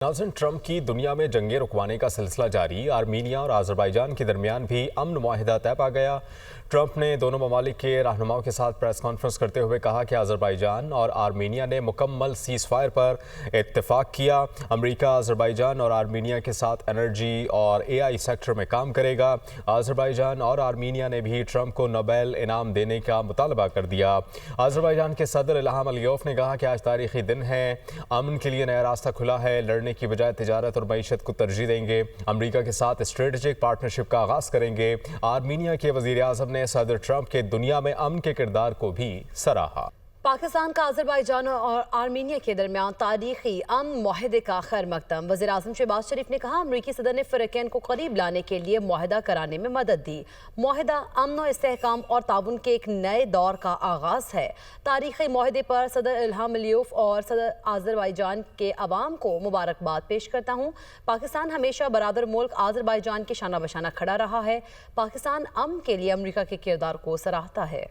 नाज़रीन, ट्रंप की दुनिया में जंगें रुकवाने का सिलसिला जारी। आर्मीनिया और आज़रबाईजान के दरमियान भी अमन मुआहिदा तय पा गया। ट्रंप ने दोनों ममालिक के रहनुमाओं के साथ प्रेस कॉन्फ्रेंस करते हुए कहा कि आज़रबाईजान और आर्मीनिया ने मुकम्मल सीज़ फायर पर इत्तेफाक किया। अमरीका आज़रबाईजान और आर्मीनिया के साथ एनर्जी और AI सेक्टर में काम करेगा। आज़रबाईजान और आर्मीनिया ने भी ट्रंप को नोबेल इनाम देने का मुतालबा कर दिया। आज़रबाईजान के सदर इल्हाम अलियोव ने कहा कि आज तारीखी दिन है, अमन के लिए नया रास्ता खुला है, लड़ने की बजाय तिजारत और मईशत को तरजीह देंगे। अमरीका के साथ स्ट्रेटेजिक पार्टनरशिप का आगाज़ करेंगे। आर्मीनिया के वज़ीर आज़म ने सदर ट्रंप के दुनिया में अमन के किरदार को भी सराहा। पाकिस्तान का आज़रबाईजान और आर्मीनिया के दरमियान तारीखी अमन मुआहदे का खैर मकदम। वज़ीर आज़म शहबाज शरीफ ने कहा, अमरीकी सदर ने फ़रीक़ैन को करीब लाने के लिए मुआहदा कराने में मदद दी। मुआहदा अमन और इस्तेहकाम और ताउन के एक नए दौर का आगाज़ है। तारीखी मुआहदे पर सदर इल्हाम अलियोव और सदर आज़रबाईजान के अवाम को मुबारकबाद पेश करता हूँ। पाकिस्तान हमेशा बराबर मुल्क आज़रबाईजान के शाना बशाना खड़ा रहा है। पाकिस्तान अमन के लिए अमरीका के किरदार को सराहता है।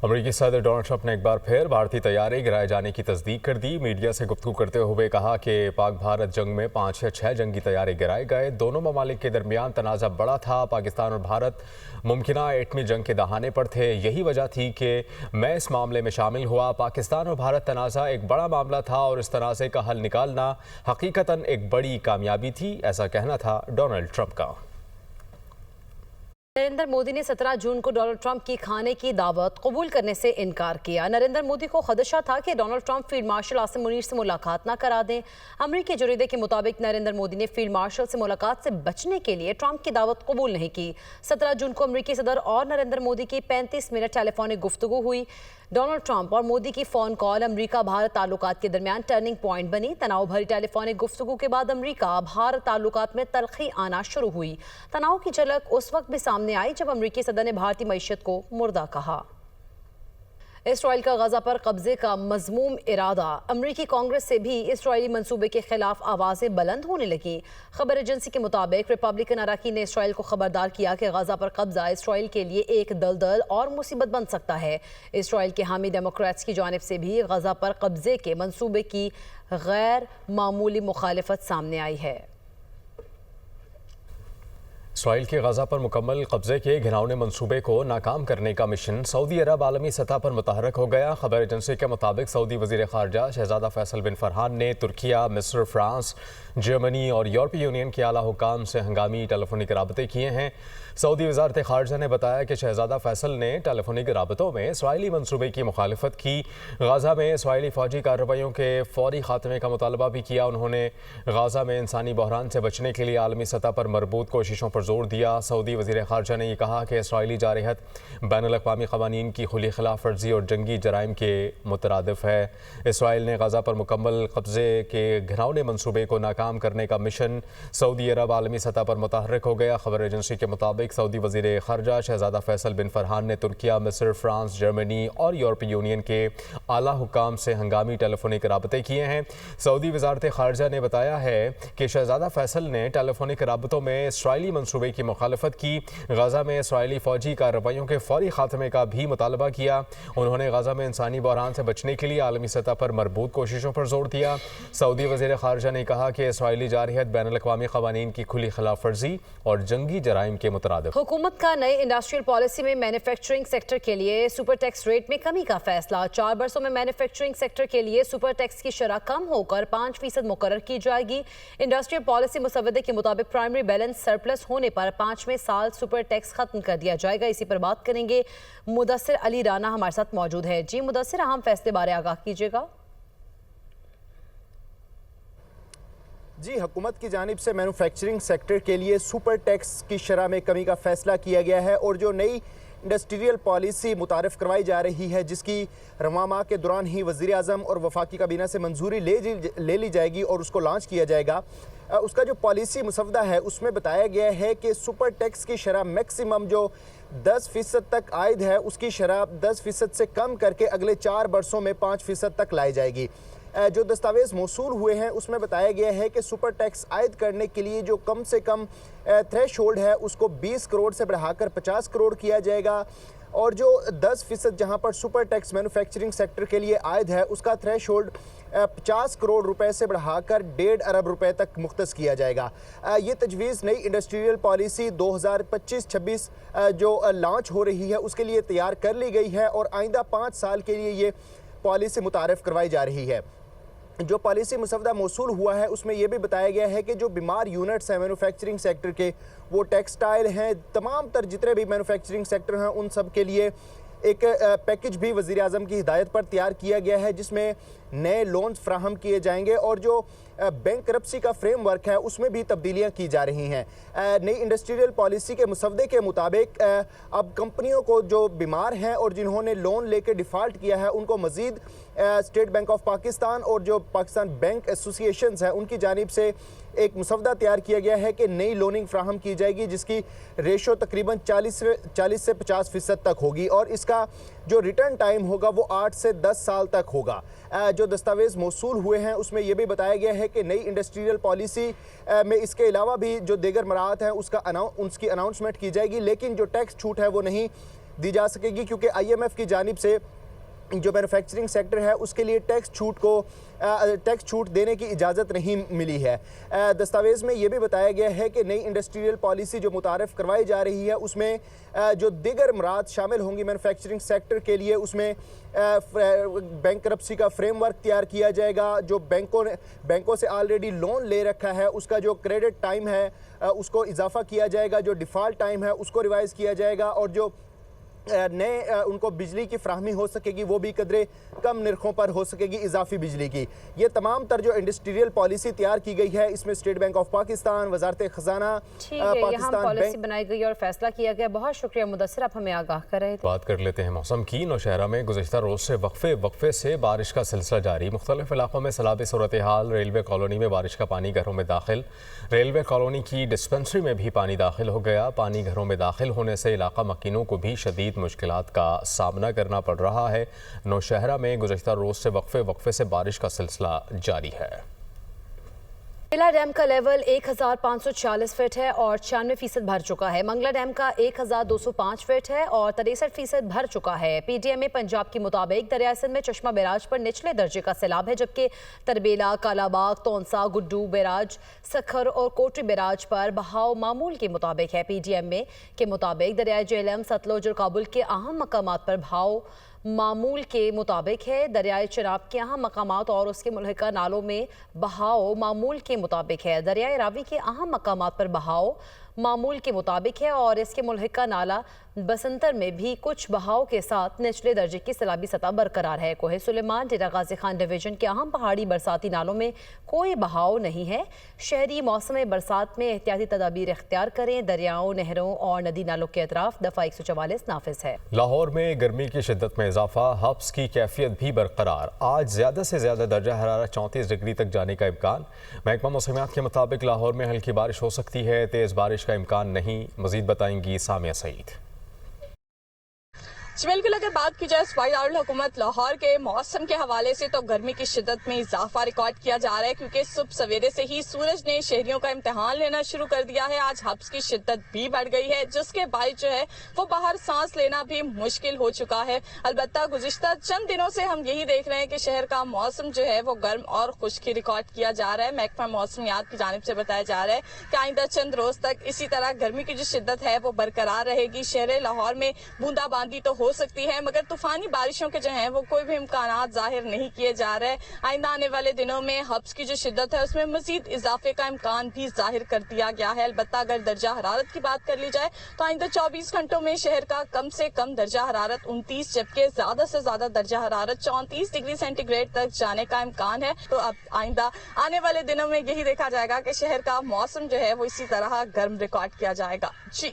अमरीकी सदर डोनाल्ड ट्रंप ने एक बार फिर भारतीय तैयारी गिराए जाने की तस्दीक कर दी। मीडिया से गुफ्तगू करते हुए कहा कि पाक भारत जंग में 5 या 6 जंगी तैयारे गिराए गए। दोनों ममालिक के दरमियान तनाज़ा बड़ा था। पाकिस्तान और भारत मुमकिना एटमी जंग के दहाने पर थे। यही वजह थी कि मैं इस मामले में शामिल हुआ। पाकिस्तान और भारत तनाज़ा एक बड़ा मामला था और इस तनाज़े का हल निकालना हकीकतन एक बड़ी कामयाबी थी, ऐसा कहना था डोनाल्ड ट्रंप का। नरेंद्र मोदी ने 17 जून को डोनाल्ड ट्रंप की खाने की दावत कबूल करने से इनकार किया। नरेंद्र मोदी को खदशा था कि Donald Trump field marshal Asim Munir से मुलाकात न करा दें। अमरीकी जरीदे के मुताबिक नरेंद्र मोदी ने फील्ड मार्शल से मुलाकात से बचने के लिए ट्रंप की दावत कबूल नहीं की। 17 जून को अमरीकी सदर और नरेंद्र मोदी की 35 मिनट टेलीफोनिक गुफ्तगू हुई। डोनाल्ड ट्रंप और मोदी की फ़ोन कॉल अमरीका भारत ताल्लुकात के दरमियान टर्निंग पॉइंट बनी। तनाव भरी टेलीफोनिक गुफ्तगू के बाद अमरीका भारत ताल्लुकात में तलखी आना शुरू हुई। तनाव की झलक उस वक्त भी सामने आई जब अमरीकी सदर ने भारतीय मईशत को मुर्दा कहा। इसराइल का गजा पर कब्जे का मज़मूम इरादा। अमरीकी कांग्रेस से भी इसराइली मंसूबे के खिलाफ आवाज़ें बुलंद होने लगी। खबर एजेंसी के मुताबिक रिपब्लिकन अराकीन ने इसराइल को खबरदार किया कि गजा पर कब्जा इसराइल के लिए एक दलदल और मुसीबत बन सकता है। इसराइल के हामी डेमोक्रेट्स की जानिब से भी गजा पर कब्जे के मंसूबे की गैर मामूली मुखालिफत सामने आई है। इसराइल के गजा पर मुकम्मल कब्जे के घिनौने मंसूबे को नाकाम करने का मिशन सऊदी अरब आलमी सतह पर मुतहरक हो गया। खबर एजेंसी के मुताबिक सऊदी वज़ीर ख़ारजा शहज़ादा फैसल बिन फरहान ने तुर्किया, मिस्र, फ्रांस, जर्मनी और यूरोपीय यूनियन के आला हुकाम से हंगामी टेलीफोनिक राबते किए हैं। सऊदी वज़ारत ख़ारजा ने बताया कि शहज़ादा फैसल ने टेलीफोनिक राबतों में इसराइली मंसूबे की मुखालिफत की। गजा में इसराइली फ़ौजी कार्रवाइयों के फ़ौरी खात्मे का मुतालबा भी किया। उन्होंने गजा में इंसानी बहरान से बचने के लिए आलमी सतह पर मरबूत कोशिशों पर जोर दिया। सऊदी वज़ीर ख़ारजा ने यह कहा कि इसराइली जारहत बैनुल-अक़वामी क़वानीन की खुली खिलाफ वर्जी और जंगी जराइम के मुतरादिफ है। इसराइल ने गजा पर मुकम्मल कब्जे के घिनौने मंसूबे को नाकाम करने का मिशन सऊदी अरब आलमी सतह पर मुतहरक हो गया। खबर एजेंसी के मुताबिक सऊदी वज़ीर ख़ारजा शहज़ादा फैसल बिन फरहान ने तुर्किया, मिस्र, फ्रांस, जर्मनी और यूरोपीय यूनियन के आला हुकाम से हंगामी टेलीफोनिक राबते किए हैं। सऊदी वज़ारत ख़ारजा ने बताया है कि शहज़ादा फैसल ने टेलीफोनिक राबतों में इसराइली मंसूबे की मुखालफत की। गजा में इसराइली फ़ौजी कार्रवाइयों के फ़ौरी खात्मे का भी मुतालबा किया। उन्होंने गजा में इंसानी बहरान से बचने के लिए आलमी सतह पर मरबूत कोशिशों पर जोर दिया। सऊदी वज़ीर ख़ारजा ने कहा कि इसराइली जारहत बैनुल-अक़वामी क़वानीन की खुली खिलाफ वर्जी और जंगी जराइम के मुतरादिफ। हुकूमत का नई इंडस्ट्रियल पॉलिसी में मैन्युफैक्चरिंग सेक्टर के लिए सुपर टैक्स रेट में कमी का फैसला। 4 बरसों में मैन्युफैक्चरिंग सेक्टर के लिए सुपर टैक्स की शरह कम होकर 5% मुकर्रर की जाएगी। इंडस्ट्रियल पॉलिसी मुसवदे के मुताबिक प्राइमरी बैलेंस सरप्लस होने पर 5वें साल सुपर टैक्स खत्म कर दिया जाएगा। इसी पर बात करेंगे। मुदस्सिर अली राना हमारे साथ मौजूद है। जी मुदस्सिर, अहम फैसले बारे आगाह कीजिएगा। जी, हुकूमत की जानिब से मैन्युफैक्चरिंग सेक्टर के लिए सुपर टैक्स की शरह में कमी का फैसला किया गया है और जो नई इंडस्ट्रियल पॉलिसी मुतारफ़ करवाई जा रही है, जिसकी रवां माह के दौरान ही वज़ीर आज़म और वफाकी काबीना से मंजूरी ले ली जाएगी और उसको लॉन्च किया जाएगा। उसका जो पॉलिसी मुसवदा है उसमें बताया गया है कि सुपर टैक्स की शरह मैक्सिमम जो 10% तक आयद है उसकी शरह 10% से कम करके अगले 4 बरसों में 5% तक लाई जाएगी। जो दस्तावेज़ मौसूल हुए हैं उसमें बताया गया है कि सुपर टैक्स आयद करने के लिए जो कम से कम थ्रेश होल्ड है उसको 20 करोड़ से बढ़ाकर 50 करोड़ किया जाएगा اور جو 10% جہاں پر سپر ٹیکس مینوفیکچرنگ سیکٹر کے لیے عائد ہے اس کا تھریش ہولڈ 50 کروڑ روپے سے بڑھا کر 1.5 ارب روپے تک مختص کیا جائے گا۔ یہ تجویز نئی انڈسٹریل پالیسی 2025-26 جو لانچ ہو رہی ہے اس کے لیے تیار کر لی گئی ہے اور آئندہ 5 سال کے لیے یہ پالیسی متعارف کروائی جا رہی ہے۔ جو پالیسی مسودہ موصول ہوا ہے اس میں یہ بھی بتایا گیا ہے کہ جو بیمار یونٹس ہیں مینوفیکچرنگ سیکٹر کے، وہ ٹیکسٹائل ہیں، تمام تر جتنے بھی مینوفیکچرنگ سیکٹر ہیں ان سب کے لیے ایک پیکج بھی وزیر اعظم کی ہدایت پر تیار کیا گیا ہے جس میں نئے لونز فراہم کیے جائیں گے اور جو بینک کرپسی کا فریم ورک ہے اس میں بھی تبدیلیاں کی جا رہی ہیں۔ نئی انڈسٹریل پالیسی کے مسودے کے مطابق اب کمپنیوں کو جو بیمار ہیں اور جنہوں نے لون لے کے ڈیفالٹ کیا ہے ان کو مزید اسٹیٹ بینک آف پاکستان اور جو پاکستان بینک ایسوسی ایشنز ہیں ان کی جانب سے ایک مسودہ تیار کیا گیا ہے کہ نئی لوننگ فراہم کی جائے گی جس کی ریشو تقریباً 40 سے 50% تک ہوگی اور اس کا جو ریٹرن ٹائم ہوگا وہ 8 سے 10 سال تک ہوگا۔ جو دستاویز موصول ہوئے ہیں اس میں یہ بھی بتایا گیا ہے کہ نئی انڈسٹریل پالیسی میں اس کے علاوہ بھی جو دیگر مراعات ہیں اس کی اناؤنسمنٹ کی جائے گی، لیکن جو ٹیکس چھوٹ ہے وہ نہیں دی جا سکے گی کیونکہ IMF کی جانب سے جو مینوفیکچرنگ سیکٹر ہے اس کے لیے ٹیکس چھوٹ دینے کی اجازت نہیں ملی ہے۔ دستاویز میں یہ بھی بتایا گیا ہے کہ نئی انڈسٹریل پالیسی جو متعارف کروائی جا رہی ہے اس میں جو دیگر امراض شامل ہوں گی مینوفیکچرنگ سیکٹر کے لیے اس میں بینک کرپسی کا فریم ورک تیار کیا جائے گا، جو بینکوں سے آلریڈی لون لے رکھا ہے اس کا جو کریڈٹ ٹائم ہے اس کو اضافہ کیا جائے گا، جو ڈیفالٹ ٹائم ہے اس کو ریوائز کیا جائے گا اور جو نئے ان کو بجلی کی فراہمی ہو سکے گی وہ بھی قدرے کم نرخوں پر ہو سکے گی اضافی بجلی کی۔ یہ تمام تر جو انڈسٹریل پالیسی تیار کی گئی ہے اس میں اسٹیٹ بینک آف پاکستان، وزارت خزانہ یہاں پالیسی بنائی گئی اور فیصلہ کیا گیا۔ بہت شکریہ مدثر، آپ ہمیں آگاہ کر رہے تھے۔ بات کر لیتے ہیں موسم کی۔ نوشہرہ میں گزشتہ روز سے وقفے سے بارش کا سلسلہ جاری، مختلف علاقوں میں سیلابی صورتحال، ریلوے کالونی میں بارش کا پانی گھروں میں داخل، ریلوے کالونی کی ڈسپنسری میں بھی پانی داخل ہو گیا۔ پانی گھروں میں داخل ہونے سے علاقہ مکینوں کو بھی شدید مشکلات کا سامنا کرنا پڑ رہا ہے۔ نوشہرہ میں گزشتہ روز سے وقفے سے بارش کا سلسلہ جاری ہے۔ بلا ڈیم کا لیول 1540 فٹ ہے اور 96% بھر چکا ہے۔ منگلا ڈیم کا 1205 فٹ ہے اور 63% بھر چکا ہے۔ PTM پنجاب کے مطابق دریائے سندھ میں چشمہ بیراج پر نچلے درجے کا سیلاب ہے، جبکہ تربیلا، کالا باغ، تونسا، گڈو بیراج، سکھر اور کوٹری بیراج پر بہاؤ معمول کے مطابق ہے۔ PTM کے مطابق دریائے جہلم، ستلج اور کابل کے اہم مقامات پر بہاؤ معمول کے مطابق ہے۔ دریائے چناب کے اہم مقامات اور اس کے ملحقہ نالوں میں بہاؤ معمول کے مطابق ہے۔ دریائے راوی کے اہم مقامات پر بہاؤ معمول کے مطابق ہے اور اس کے ملحقہ نالہ بسنتر میں بھی کچھ بہاؤ کے ساتھ نچلے درجے کی سیلابی سطح برقرار ہے۔ کوہ سلیمان، ڈیرہ غازی خان ڈویژن کے اہم پہاڑی برساتی نالوں میں کوئی بہاؤ نہیں ہے۔ شہری موسم برسات میں احتیاطی تدابیر اختیار کریں۔ دریاؤں، نہروں اور ندی نالوں کے اطراف دفعہ 144 نافذ ہے۔ لاہور میں گرمی کی شدت میں اضافہ، ہبس کی کیفیت بھی برقرار۔ آج زیادہ سے زیادہ درجہ حرارت 34 ڈگری تک جانے کا امکان۔ محکمہ موسمیات کے مطابق لاہور میں ہلکی بارش ہو سکتی ہے، تیز بارش کا امکان نہیں۔ مزید بتائیں گی سامیہ سعید۔ بالکل، اگر بات کی جائے صوبائی دارالحکومت لاہور کے موسم کے حوالے سے تو گرمی کی شدت میں اضافہ ریکارڈ کیا جا رہا ہے کیونکہ صبح سویرے سے ہی سورج نے شہریوں کا امتحان لینا شروع کر دیا ہے۔ آج ہبس کی شدت بھی بڑھ گئی ہے جس کے باعث جو ہے وہ باہر سانس لینا بھی مشکل ہو چکا ہے۔ البتہ گزشتہ چند دنوں سے ہم یہی دیکھ رہے ہیں کہ شہر کا موسم جو ہے وہ گرم اور خشکی ریکارڈ کیا جا رہا ہے۔ محکمہ موسمیات کی جانب سے بتایا جا رہا ہے کہ آئندہ چند روز تک اسی طرح گرمی کی جو شدت ہے وہ برقرار رہے گی۔ شہر لاہور میں بوندا باندی تو ہو سکتی ہے مگر طوفانی بارشوں کے جو ہیں وہ کوئی بھی امکانات ظاہر نہیں کیے جا رہے۔ آئندہ آنے والے دنوں میں ہبس کی جو شدت ہے اس میں مزید اضافے کا امکان بھی ظاہر کر دیا گیا ہے۔ البتہ اگر درجہ حرارت کی بات کر لی جائے تو آئندہ 24 گھنٹوں میں شہر کا کم سے کم درجہ حرارت 29 جبکہ زیادہ سے زیادہ درجہ حرارت 34 ڈگری سینٹی گریڈ تک جانے کا امکان ہے۔ تو اب آئندہ آنے والے دنوں میں یہی دیکھا جائے گا کہ شہر کا موسم جو ہے وہ اسی طرح گرم ریکارڈ کیا جائے گا۔ جی